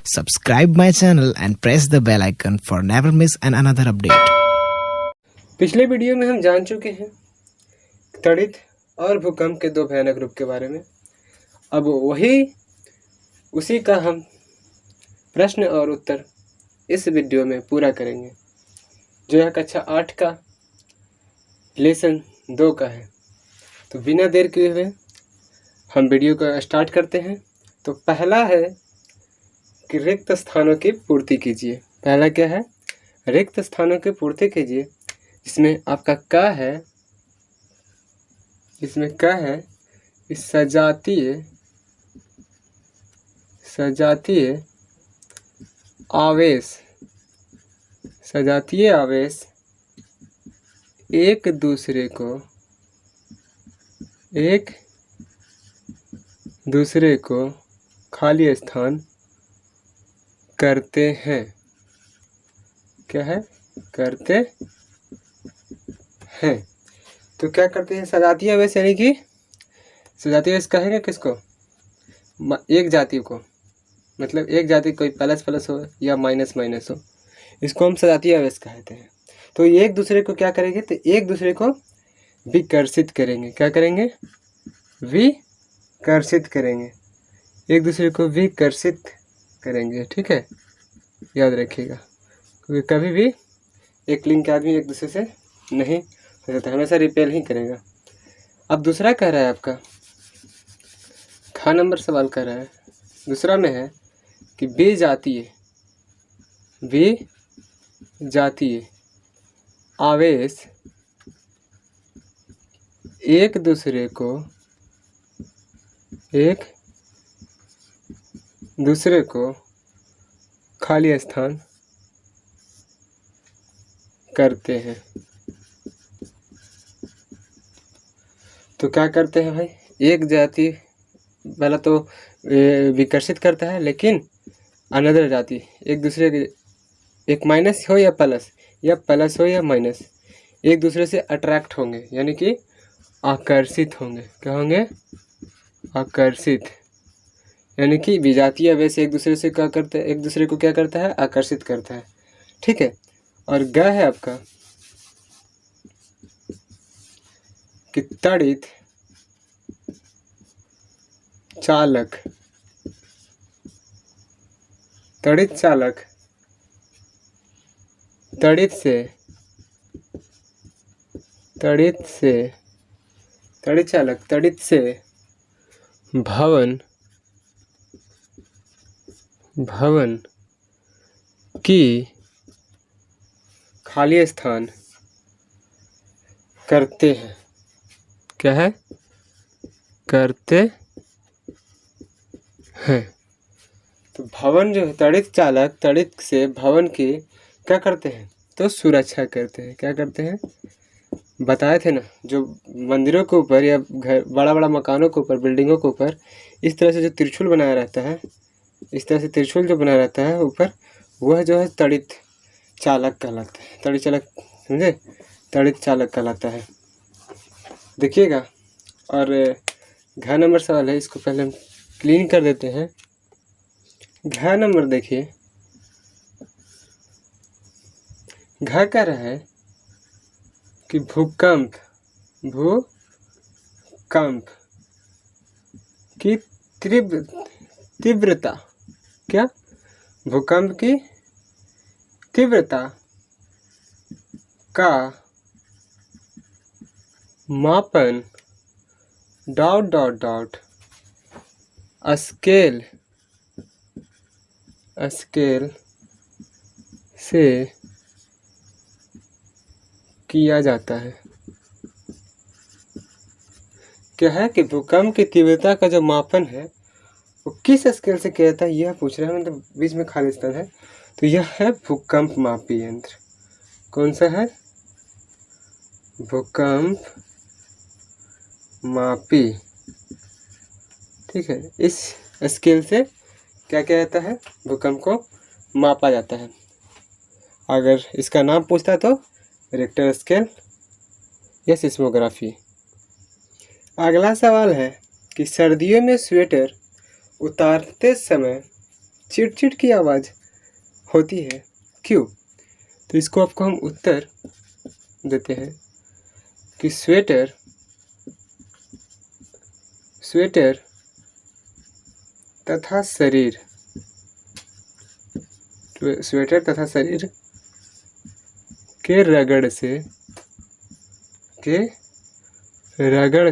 Subscribe my channel and press the bell icon for never miss another update. पिछले video में हम जान चुके हैं तड़ित और भूकंप के दो भयानक रूप के बारे में। अब उसी का हम प्रश्न और उत्तर इस वीडियो में पूरा करेंगे, जो है कक्षा 8 का लेसन 2 का है। तो बिना देर किए हुए हम वीडियो को स्टार्ट करते हैं। तो पहला है कि रिक्त स्थानों की पूर्ति कीजिए। पहला क्या है? रिक्त स्थानों की पूर्ति कीजिए, जिसमें आपका क है, इसमें क है इस सजातीय आवेश एक दूसरे को खाली स्थान करते हैं। क्या है? करते हैं। तो क्या करते हैं? सजातीय आवेश, यानी कि सजातीय आवेश कहेंगे किसको? एक जाति को, मतलब एक जाति कोई प्लस प्लस हो या माइनस माइनस हो, इसको हम सजातीय आवेश कहते हैं। तो एक दूसरे को क्या करेंगे? तो एक दूसरे को विकर्षित करेंगे। क्या करेंगे? विकर्षित करेंगे। एक दूसरे को विकर्षित करेंगे। ठीक है, याद रखिएगा, क्योंकि कभी भी एक लिंग के आदमी एक दूसरे से नहीं हो सकता, हमेशा रिपेल ही करेगा। अब दूसरा कह रहा है आपका ख नंबर सवाल कह रहा है, दूसरा में है कि विजातीय आवेश एक दूसरे को खाली स्थान करते हैं। तो क्या करते हैं भाई? एक जाति पहला तो विकर्षित करता है, लेकिन अनदर जाति एक दूसरे के, एक माइनस हो या प्लस हो या माइनस, एक दूसरे से अट्रैक्ट होंगे, यानी कि आकर्षित होंगे। क्या होंगे? आकर्षित, यानी कि विजातीय आवेश एक दूसरे से क्या करता है? एक दूसरे को क्या करता है? आकर्षित करता है। ठीक है। और ग है आपका कि तड़ित चालक तड़ित से भवन की खाली स्थान करते हैं। क्या है? करते हैं। तो भवन जो है, तड़ित से भवन की क्या करते हैं? तो सुरक्षा करते हैं। क्या करते हैं? बताए थे ना, जो मंदिरों के ऊपर या घर बड़ा बड़ा मकानों के ऊपर, बिल्डिंगों के ऊपर इस तरह से जो त्रिशूल बनाया रहता है, इस तरह से त्रिशूल जो बनाया रहता है ऊपर, वह जो है तड़ित चालक कहलाता है। तड़ित चालक, समझे? तड़ित चालक कहलाता है। देखिएगा। और घ नंबर सवाल है, इसको पहले हम क्लीन कर देते हैं। घ नंबर देखिए, घ कह रहा है कि भूकंप की तीव्रता, क्या? भूकंप की तीव्रता का मापन ... स्केल से किया जाता है। क्या है कि भूकंप की तीव्रता का जो मापन है वो किस स्केल से किया जाता है, यह पूछ रहा है। मतलब बीच में खाली स्थान है, तो यह है भूकंप मापी यंत्र। कौन सा है? भूकंप मापी। ठीक है, इस स्केल से क्या किया जाता है? भूकंप को मापा जाता है। अगर इसका नाम पूछता है तो रिक्टर स्केल या सिस्मोग्राफी। अगला सवाल है कि सर्दियों में स्वेटर उतारते समय चिट-चिट की आवाज़ होती है, क्यों? तो इसको आपको हम उत्तर देते हैं कि स्वेटर तथा शरीर के रगड़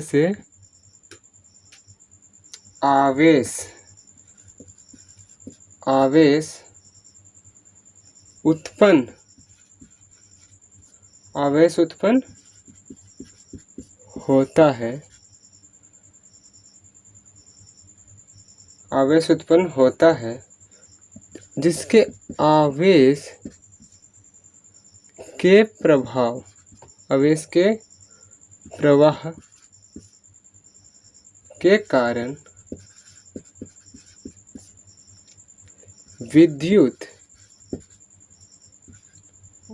से आवेश उत्पन्न होता है। आवेश उत्पन्न होता है जिसके आवेश के प्रवाह के कारण विद्युत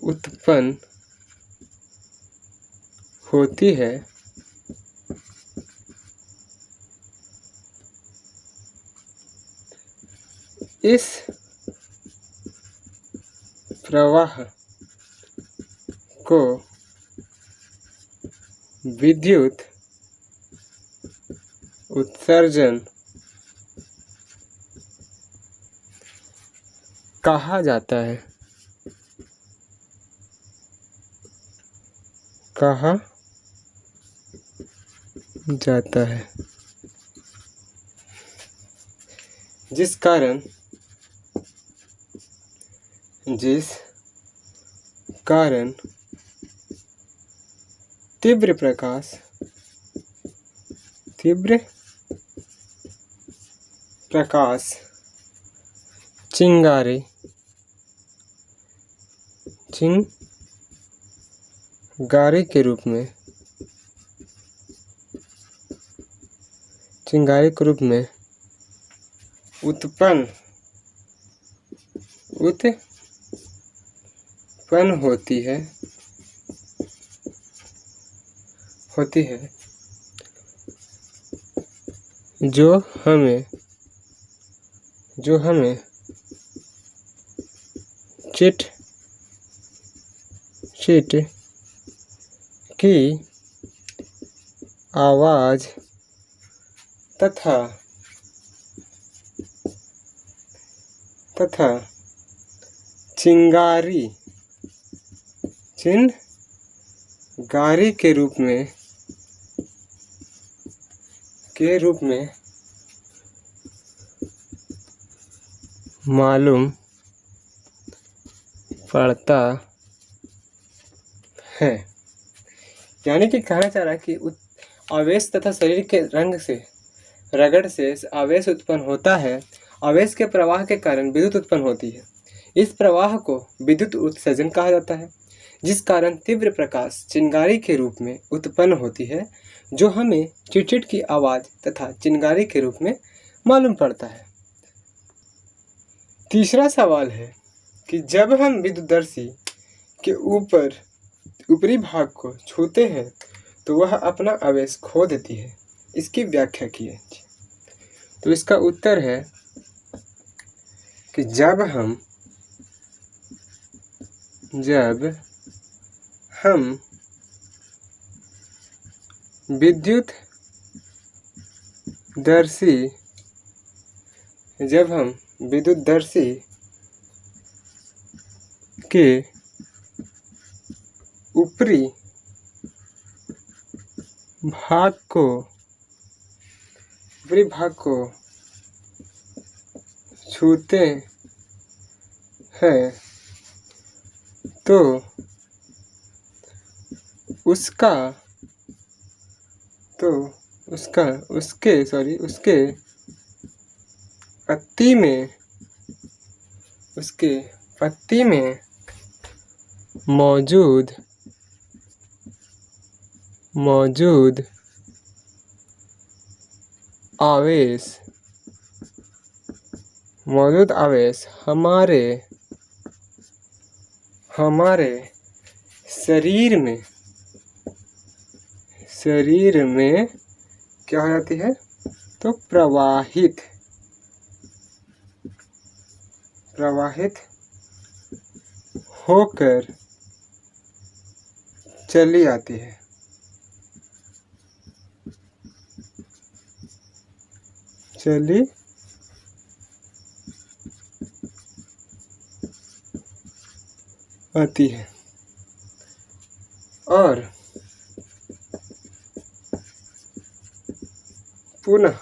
उत्पन्न होती है। इस प्रवाह को विद्युत उत्सर्जन कहा जाता है। जिस कारण तीव्र प्रकाश चिंगारी के रूप में उत्पन्न होती है जो हमें चिट की आवाज़ तथा चिंगारी के रूप में मालूम पड़ता है। यानी कि कहना चाह रहा है कि आवेश तथा शरीर के रगड़ से आवेश उत्पन्न होता है। आवेश के प्रवाह के कारण विद्युत उत्पन्न होती है। इस प्रवाह को विद्युत उत्सर्जन कहा जाता है, जिस कारण तीव्र प्रकाश चिंगारी के रूप में उत्पन्न होती है, जो हमें चिट-चिट की आवाज़ तथा चिंगारी के रूप में मालूम पड़ता है। तीसरा सवाल है कि जब हम विद्युतदर्शी के ऊपरी भाग को छूते हैं तो वह अपना आवेश खो देती है। इसकी व्याख्या कीजिए। तो इसका उत्तर है कि जब हम विद्युतदर्शी के ऊपरी भाग को छूते हैं तो उसके पत्ती में मौजूद आवेश हमारे शरीर में क्या हो जाती है? तो प्रवाहित प्रवाहित होकर चली आती है। चली आती है और पुनः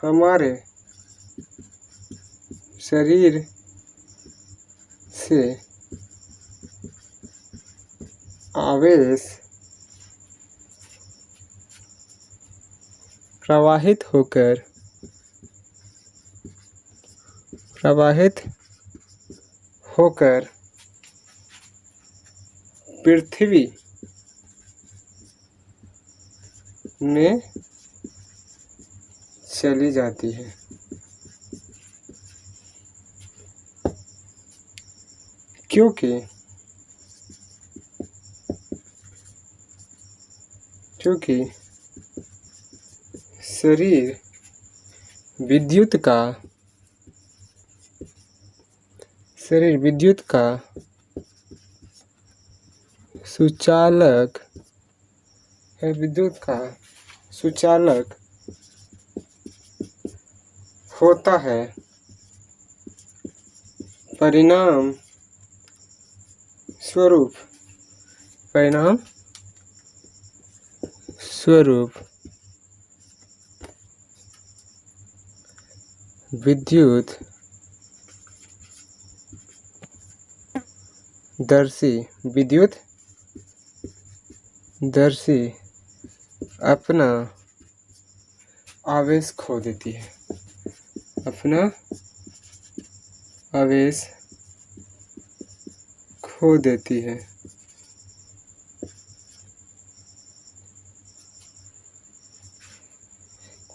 हमारे शरीर से आवेश प्रवाहित होकर पृथ्वी में चली जाती है। क्योंकि शरीर विद्युत का सुचालक है, विद्युत का सुचालक होता है। परिणाम स्वरूप विद्युत दर्शी अपना आवेश खो देती है।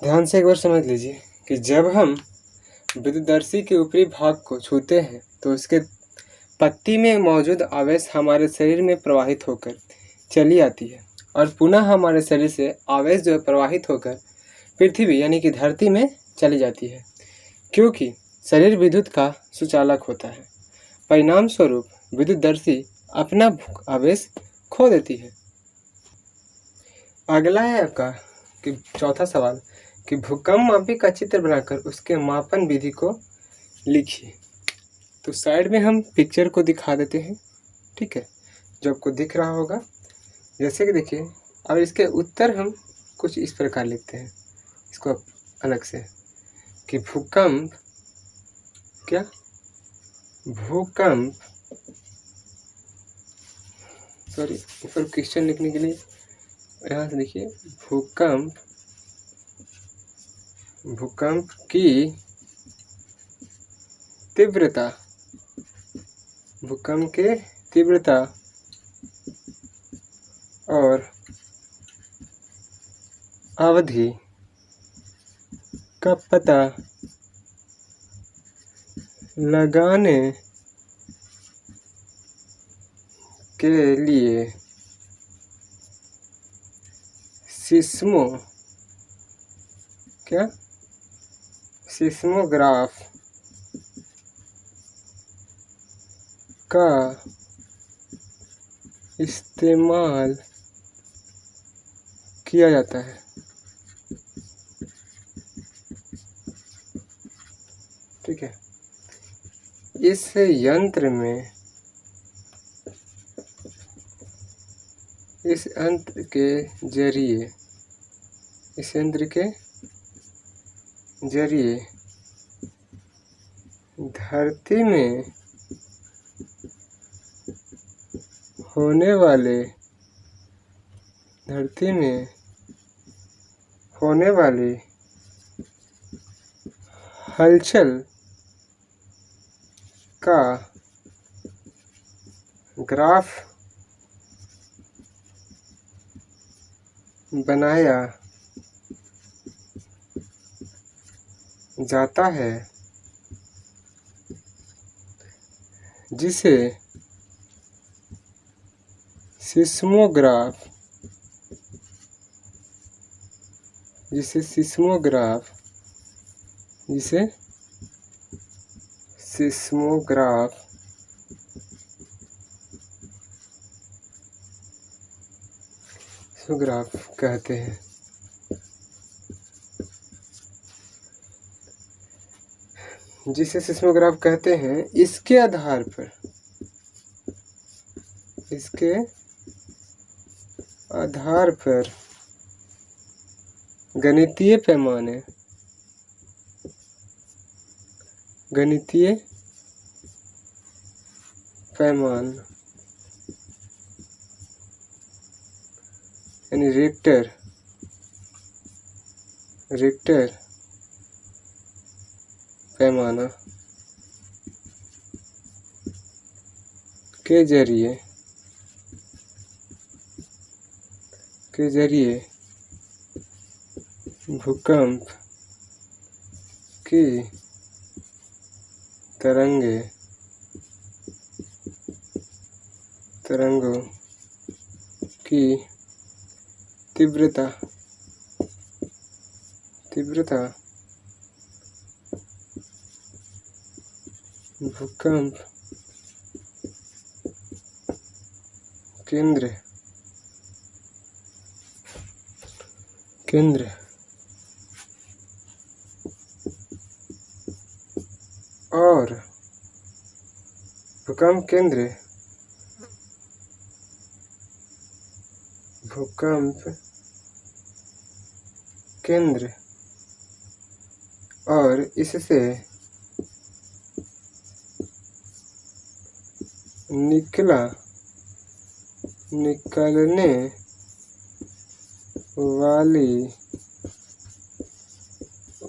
ध्यान से एक बार समझ लीजिए कि जब हम विद्युतदर्शी के ऊपरी भाग को छूते हैं तो उसके पत्ती में मौजूद आवेश हमारे शरीर में प्रवाहित होकर चली आती है और पुनः हमारे शरीर से आवेश जो है प्रवाहित होकर पृथ्वी यानी कि धरती में चली जाती है। क्योंकि शरीर विद्युत का सुचालक होता है, परिणाम स्वरूप विद्युतदर्शी अपना आवेश खो देती है। अगला है आपका कि चौथा सवाल कि भूकंप मापी का चित्र बनाकर उसके मापन विधि को लिखिए। तो साइड में हम पिक्चर को दिखा देते हैं, ठीक है, जो आपको दिख रहा होगा। जैसे कि देखिए, और इसके उत्तर हम कुछ इस प्रकार लिखते हैं, इसको अलग से कि भूकंप सॉरी ऊपर क्वेश्चन लिखने के लिए यहाँ से देखिए, भूकंप की तीव्रता और अवधि का पता लगाने के लिए सिस्मोग्राफ का इस्तेमाल किया जाता है। ठीक है, इस यंत्र के जरिए धरती में होने वाली हलचल का ग्राफ बनाया जाता है, जिसे सिस्मोग्राफ सिस्मोग्राफ कहते हैं। जिसे सिस्मोग्राफ कहते हैं, इसके आधार पर गणितीय पैमान यानी रिक्टर पैमाना के जरिए भूकंप की तरंगों की तीव्रता भूकंप केंद्र और भूकंप केंद्र और इससे निकलने वाली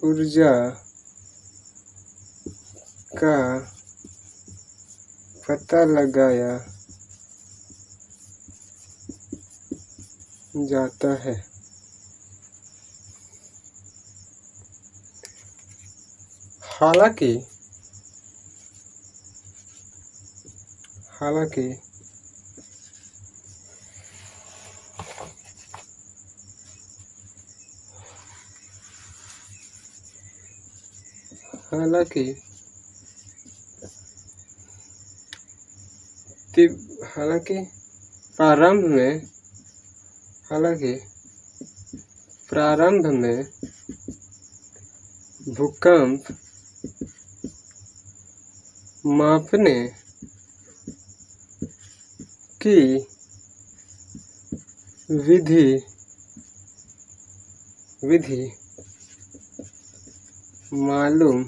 ऊर्जा का पता लगाया जाता है। हालांकि प्रारंभ में भूकंप मापने की विधि मालूम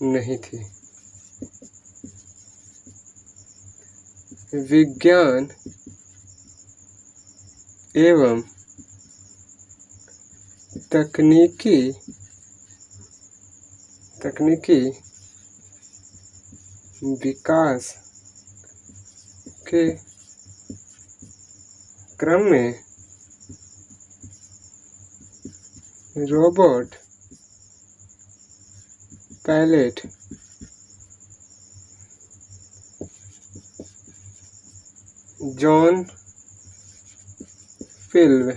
नहीं थी। विज्ञान एवं तकनीकी विकास के क्रम में रॉबर्ट पैलेट जॉन फिल्व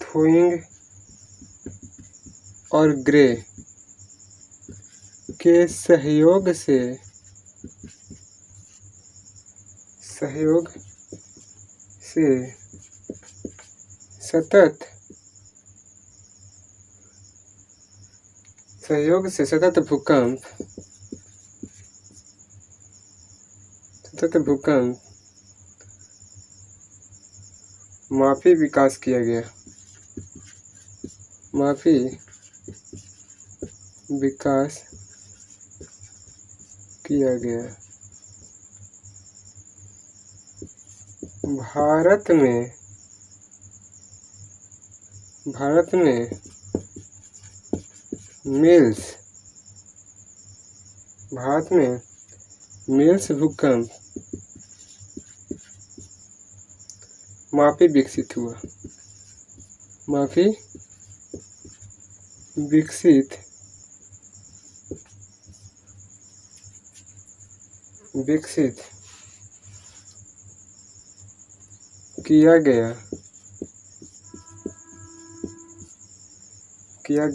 थोइंग और ग्रे के सहयोग से सतत भूकंप मापी विकास किया गया। भारत में मिल्स भूकंप मापी विकसित हुआ। विकसित किया गया किया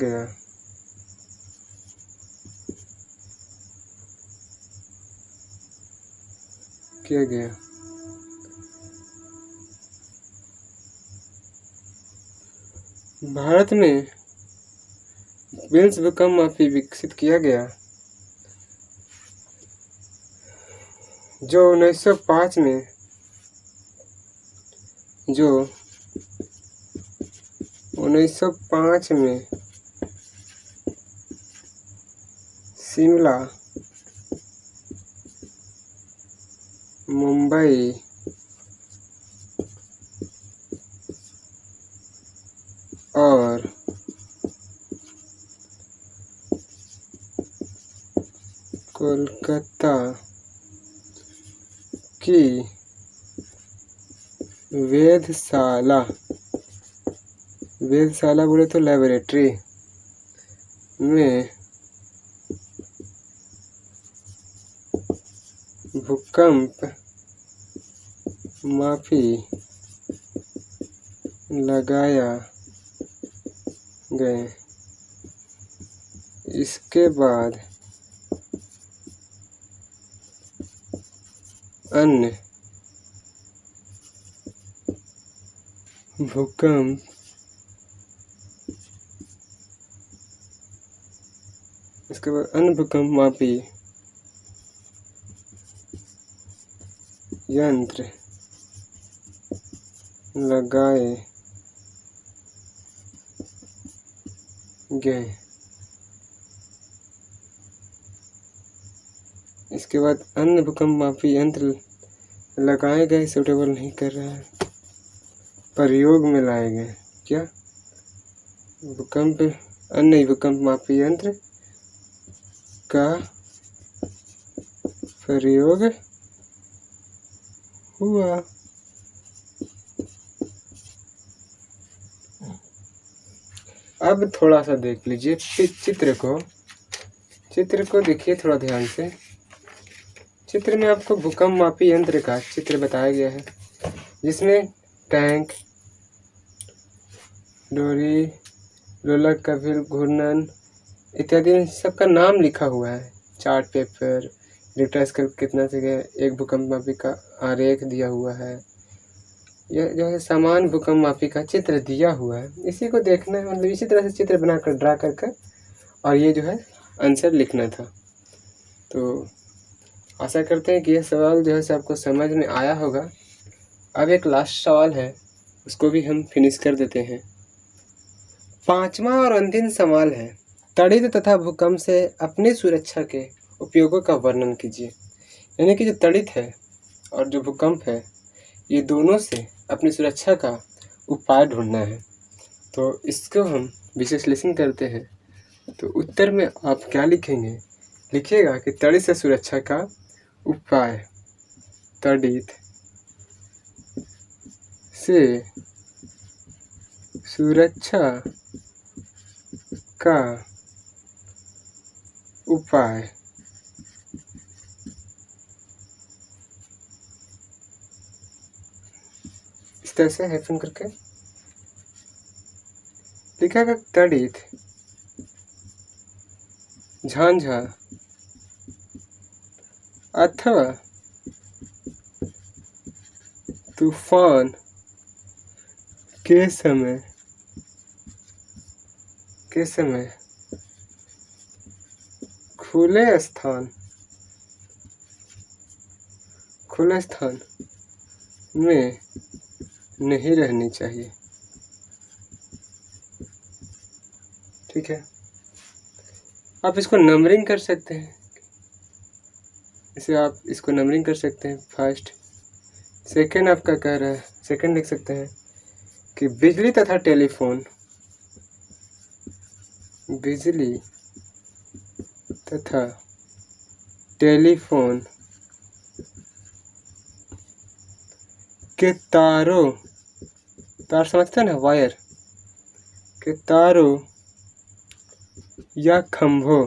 गया भारत में विल्स भूकंप मापी विकसित किया गया जो 1905 में शिमला, मुंबई, और कोलकाता की वेधशाला बोले तो लेबोरेटरी में भूकंप मापी लगाया गए। इसके बाद अन्य भूकंप मापी यंत्र लगाए गए। इसके बाद अन्य भूकंप मापी यंत्र लगाए गए सूटेबल नहीं कर रहा है, प्रयोग में लाए गए। क्या अन्य भूकंप मापी यंत्र का प्रयोग हुआ। अब थोड़ा सा देख लीजिए चित्र को देखिए थोड़ा ध्यान से। चित्र में आपको भूकंप मापी यंत्र का चित्र बताया गया है, जिसमें टैंक, डोरी, लोलक, कपिल, घूर्णन इत्यादि सबका नाम लिखा हुआ है। चार्ट पेपर, रिक्टर स्केल कितना से गया, एक भूकंप मापी का आरेख दिया हुआ है। यह जो है समान भूकंप मापी का चित्र दिया हुआ है। इसी को देखना है, मतलब इसी तरह से चित्र बनाकर ड्रा कर और ये जो है आंसर लिखना था। तो आशा करते हैं कि यह सवाल जो है आपको समझ में आया होगा। अब एक लास्ट सवाल है, उसको भी हम फिनिश कर देते हैं। 5वां और अंतिम सवाल है, तड़ित तथा भूकंप से अपनी सुरक्षा के उपयोगों का वर्णन कीजिए। यानी कि जो तड़ित है और जो भूकंप है, ये दोनों से अपनी सुरक्षा का उपाय ढूंढना है। तो इसको हम विश्लेषण करते हैं। तो उत्तर में आप क्या लिखेंगे? लिखिएगा कि तड़ित से सुरक्षा का उपाय, तड़ित से सुरक्षा का उपाय। इस तरह से हाइफन करके लिखेगा, तड़ित झांझा अथवा तूफान के समय खुले स्थान में नहीं रहनी चाहिए। ठीक है, आप इसको नंबरिंग कर सकते हैं। आप इसको नंबरिंग कर सकते हैं। फर्स्ट, सेकंड आपका कह रहा है, सेकंड लिख सकते हैं कि बिजली तथा टेलीफोन, बिजली तथा टेलीफोन के तार समझते हैं ना, वायर के तारों या खंभों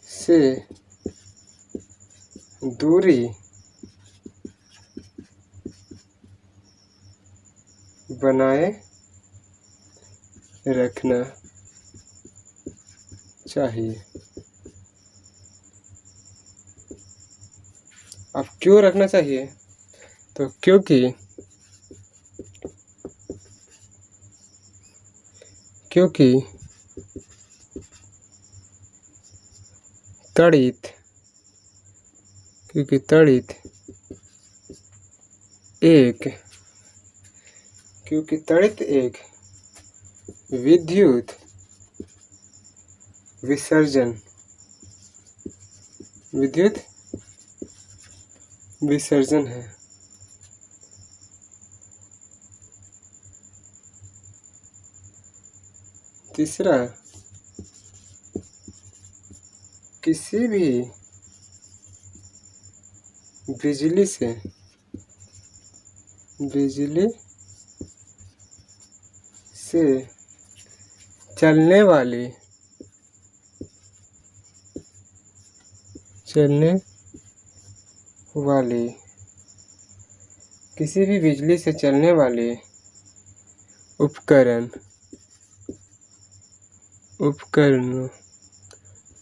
से दूरी बनाए रखना चाहिए। अब क्यों रखना चाहिए? तो क्योंकि तड़ित एक विद्युत विसर्जन है। तीसरा, किसी भी बिजली से चलने वाली किसी भी बिजली से चलने वाले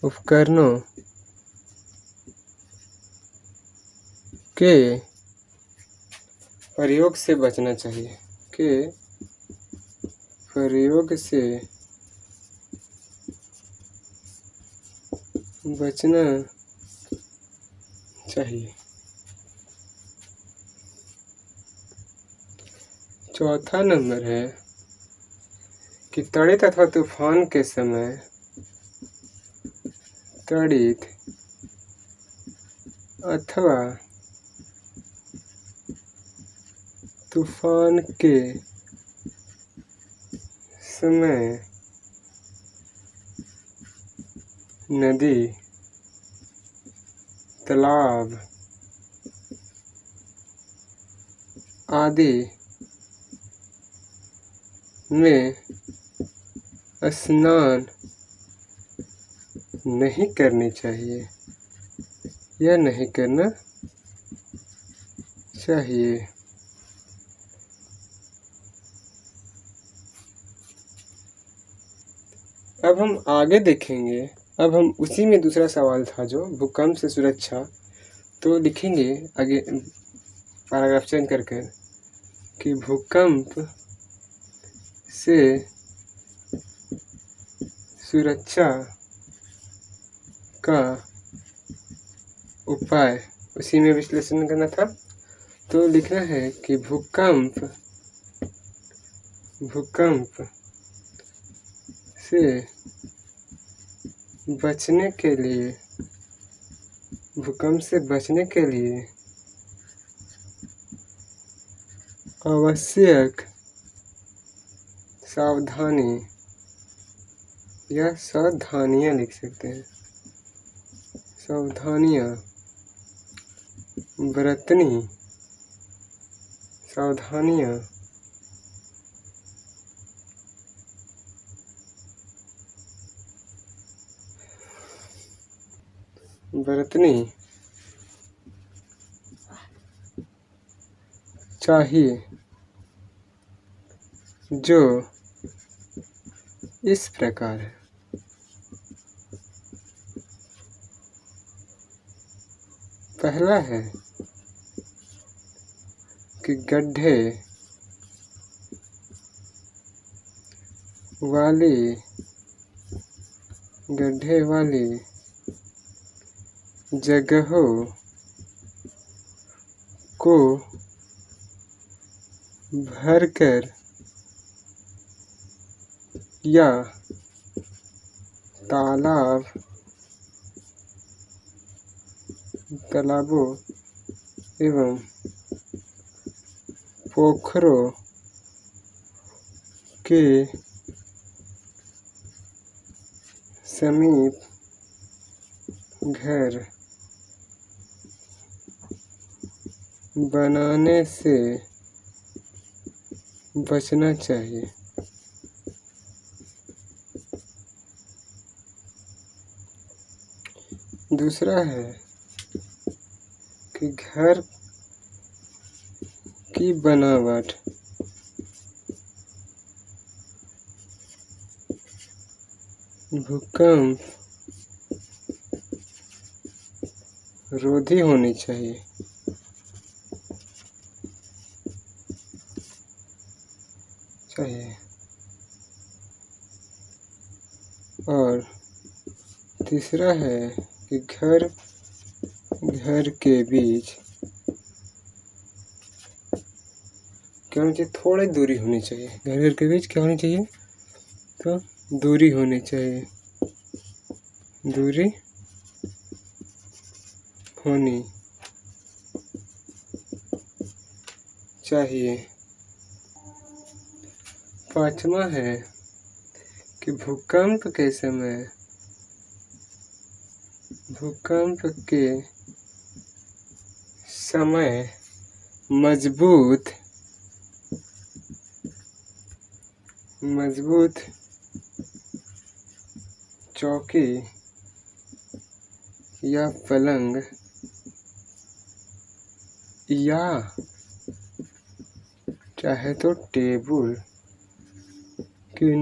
उपकरणों के प्रयोग से बचना चाहिए। चौथा नंबर है कि तड़ित अथवा तूफान के समय नदी, तालाब आदि में स्नान नहीं करनी चाहिए या नहीं करना चाहिए। अब हम आगे देखेंगे। अब हम उसी में दूसरा सवाल था जो भूकंप से सुरक्षा, तो लिखेंगे आगे पैराग्राफ चेंज करके कि भूकंप से सुरक्षा का उपाय, उसी में विश्लेषण करना था। तो लिखना है कि भूकंप से बचने के लिए आवश्यक सावधानी या सावधानियां लिख सकते हैं। सावधानियां बरतनी चाहिए, जो इस प्रकार है। पहला है कि गड्ढे वाली जगहों को भरकर या तालाबों एवं पोखरों के समीप घर बनाने से बचना चाहिए। दूसरा है कि घर की बनावट भूकंप रोधी होनी चाहिए। और तीसरा है कि घर के बीच क्या होनी चाहिए, थोड़ी दूरी होनी चाहिए। घर के बीच क्या होनी चाहिए, तो दूरी होनी चाहिए, दूरी होनी चाहिए। पांचवा है कि भूकंप के समय मजबूत चौकी या पलंग या चाहे तो टेबल के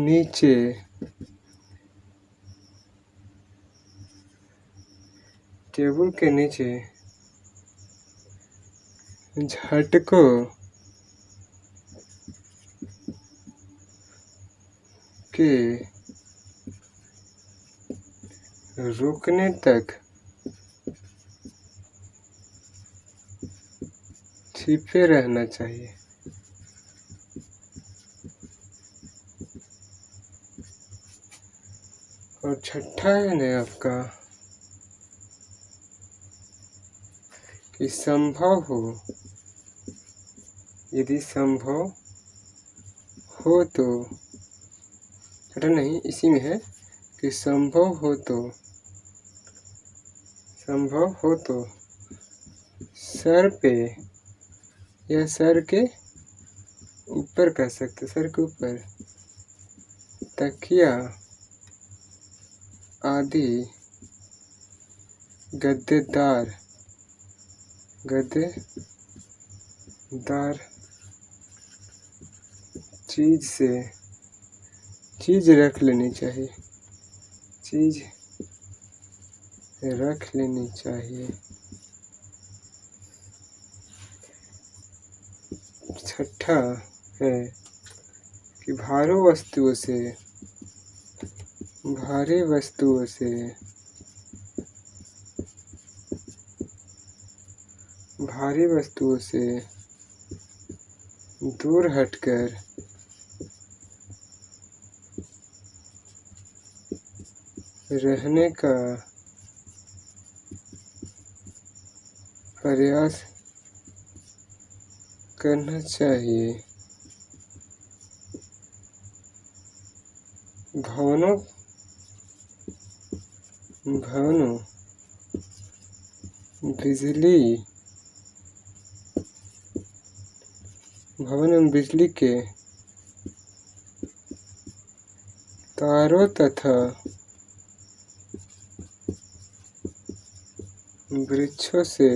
नीचे झटकों के रुकने तक छिपे रहना चाहिए। और छठा है ना आपका कि संभव हो, यदि संभव हो तो, छठा नहीं इसी में है कि संभव हो तो सर पे या सर के ऊपर कर सकते, सर के ऊपर तकिया आदि गद्देदार चीज रख लेनी चाहिए। छठा है कि भारी वस्तुओं से दूर हटकर रहने का प्रयास करना चाहिए। भवनों बिजली के तारों तथा वृक्षों से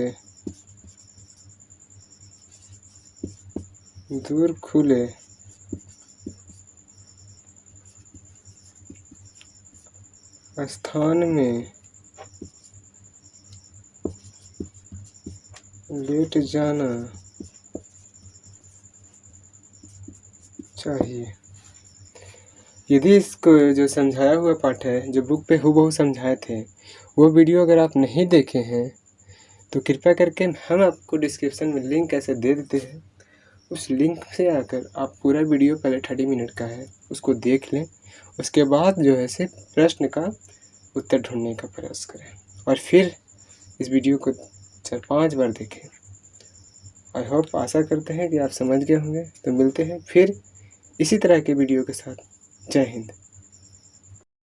दूर खुले स्थान में लेट जाना चाहिए। यदि इसको जो समझाया हुआ पाठ है, जो बुक पे हूबहू समझाए थे, वो वीडियो अगर आप नहीं देखे हैं तो कृपया करके हम आपको डिस्क्रिप्शन में लिंक ऐसे दे देते हैं, उस लिंक से आकर आप पूरा वीडियो पहले 30 मिनट का है उसको देख लें। उसके बाद जो है से प्रश्न का उत्तर ढूंढने का प्रयास करें और फिर इस वीडियो को 4-5 बार देखें। आई होप, आशा करते हैं कि आप समझ गए होंगे। तो मिलते हैं फिर इसी तरह के वीडियो के साथ। जय हिंद।